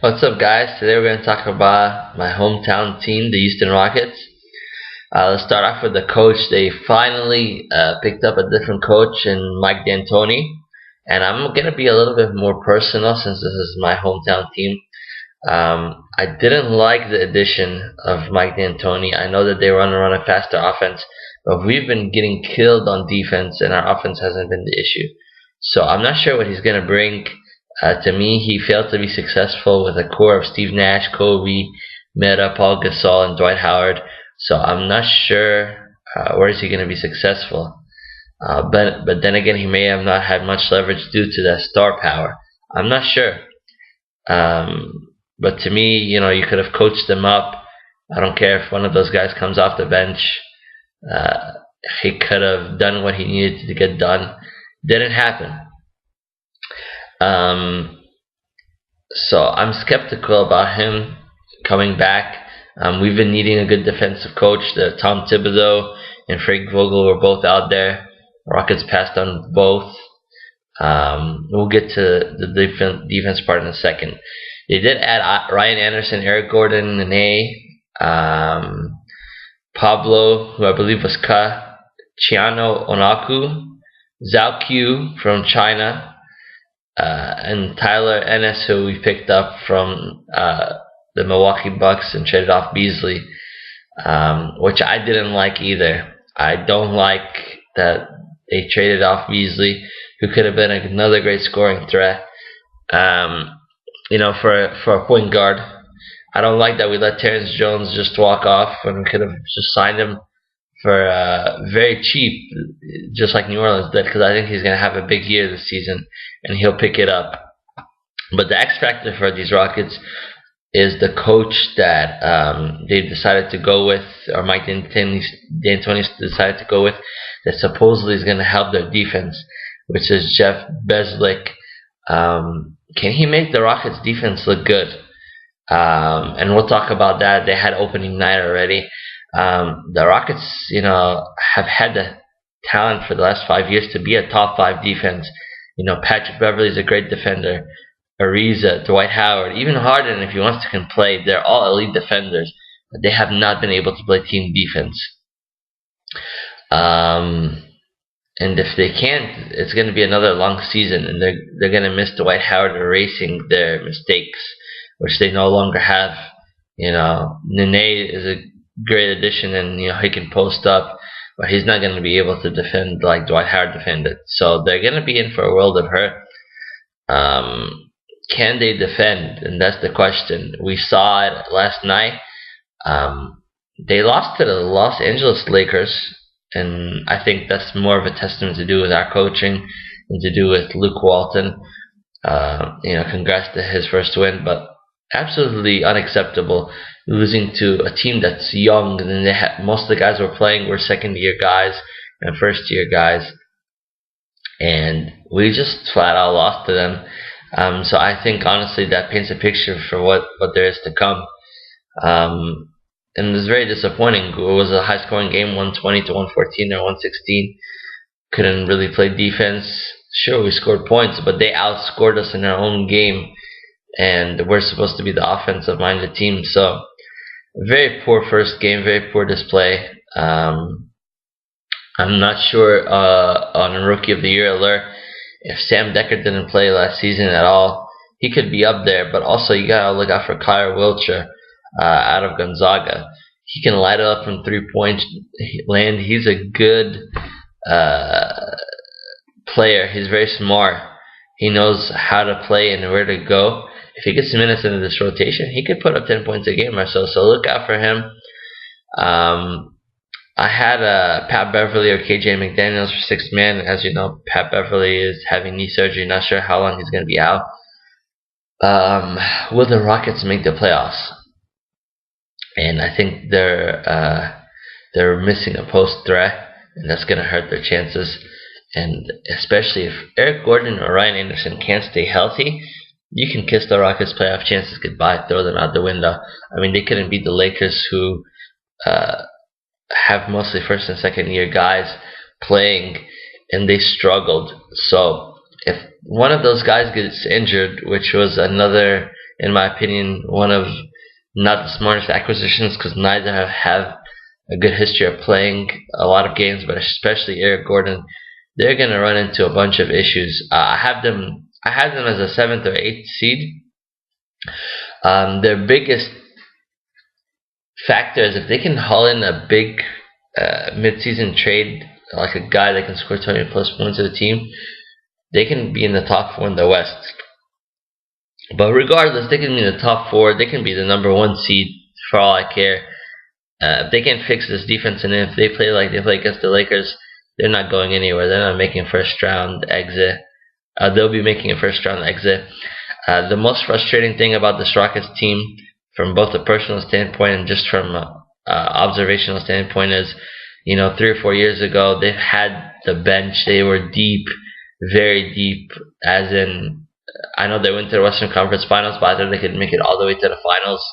What's up, guys? Today we're going to talk about my hometown team, the Houston Rockets. Let's start off with the coach. They finally picked up a different coach in Mike D'Antoni, and I'm going to be a little bit more personal since this is my hometown team. I didn't like the addition of Mike D'Antoni. I know that they want to run a faster offense, but we've been getting killed on defense, and our offense hasn't been the issue. So I'm not sure what he's going to bring. To me, he failed to be successful with a core of Steve Nash, Kobe, Meta, Paul Gasol, and Dwight Howard. So I'm not sure where is he going to be successful. But then again, he may have not had much leverage due to that star power. I'm not sure. But to me, you could have coached them up. I don't care if one of those guys comes off the bench. Uh, he could have done what he needed to get done. Didn't happen. Um, so I'm skeptical about him coming back. We've been needing a good defensive coach. Tom Thibodeau and Frank Vogel were both out there. Rockets passed on both. We'll get to the defense part in a second. They did add Ryan Anderson, Eric Gordon, Nene, Pablo, who I believe was Chiano Onaku, Zhao Q from China, and Tyler Ennis, who we picked up from the Milwaukee Bucks and traded off Beasley, which I didn't like either. I don't like that they traded off Beasley, who could have been another great scoring threat. For a point guard. I don't like that we let Terrence Jones just walk off when we could have just signed him for very cheap, just like New Orleans did, because I think he's going to have a big year this season and he'll pick it up. But the X factor for these Rockets is the coach that they decided to go with, or Mike D'Antoni decided to go with, that supposedly is going to help their defense, which is Jeff Beslick. Can he make the Rockets defense look good? And we'll talk about that. They had opening night already. The Rockets, have had the talent for the last 5 years to be a top 5 defense. Patrick Beverley is a great defender. Ariza, Dwight Howard, even Harden, if he wants to, can play. They're all elite defenders, but they have not been able to play team defense. And if they can't, it's going to be another long season, and they're going to miss Dwight Howard erasing their mistakes, which they no longer have. Nene is a great addition, and he can post up, but he's not going to be able to defend like Dwight Howard defended. So they're going to be in for a world of hurt. Can they defend? And that's the question. We saw it last night. They lost to the Los Angeles Lakers, and I think that's more of a testament to do with our coaching and to do with Luke Walton. Congrats to his first win, but absolutely unacceptable losing to a team that's young, and most of the guys were playing were second-year guys and first-year guys, and we just flat out lost to them. So I think honestly that paints a picture for what there is to come. And it was very disappointing. It was a high-scoring game, 120 to 114 or 116. Couldn't really play defense. Sure, we scored points, but they outscored us in our own game, and we're supposed to be the offensive-minded team. So, very poor first game, very poor display. I'm not sure on a Rookie of the Year alert if Sam Dekker didn't play last season at all. He could be up there, but also you gotta look out for Kyle Wiltshire out of Gonzaga. He can light it up from 3-point land. He's a good player. He's very smart. He knows how to play and where to go. If he gets minutes into this rotation, he could put up 10 points a game or so. So look out for him. I had Pat Beverley or KJ McDaniels for sixth man. As you know, Pat Beverley is having knee surgery. Not sure how long he's going to be out. Will the Rockets make the playoffs? And I think they're missing a post threat, and that's going to hurt their chances. And especially if Eric Gordon or Ryan Anderson can't stay healthy, you can kiss the Rockets' playoff chances goodbye, throw them out the window. I mean, they couldn't beat the Lakers, who have mostly first and second year guys playing, and they struggled. So if one of those guys gets injured, which was another in my opinion, one of not the smartest acquisitions, because neither have a good history of playing a lot of games, but especially Eric Gordon. They're going to run into a bunch of issues. I had them as a 7th or 8th seed. Their biggest factor is if they can haul in a big mid-season trade, like a guy that can score 20 plus points to the team, they can be in the top 4 in the West. But regardless, they can be in the top 4. They can be the number 1 seed for all I care. If they can fix this defense, and if they play like they play against the Lakers, they're not going anywhere. They're not making first round exit. They'll be making a first round exit. The most frustrating thing about this Rockets team, from both a personal standpoint and just from an observational standpoint, is 3 or 4 years ago they've had the bench. They were deep, very deep. As in, I know they went to the Western Conference Finals, but I thought they could make it all the way to the finals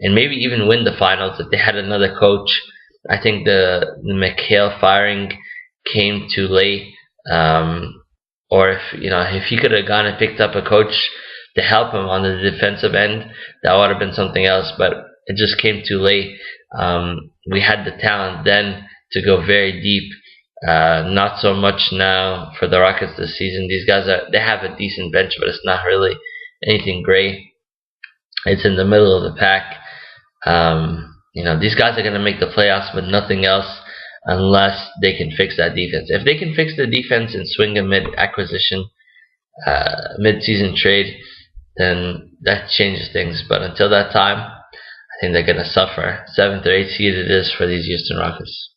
and maybe even win the finals if they had another coach. I think the McHale firing came too late, or if he could have gone and picked up a coach to help him on the defensive end, that would have been something else. But it just came too late. We had the talent then to go very deep. Not so much now for the Rockets this season. These guys they have a decent bench, but it's not really anything great. It's in the middle of the pack. These guys are going to make the playoffs, but nothing else, unless they can fix that defense. If they can fix the defense and swing a mid-acquisition, mid-season trade, then that changes things. But until that time, I think they're going to suffer. 7th or 8th seed it is for these Houston Rockets.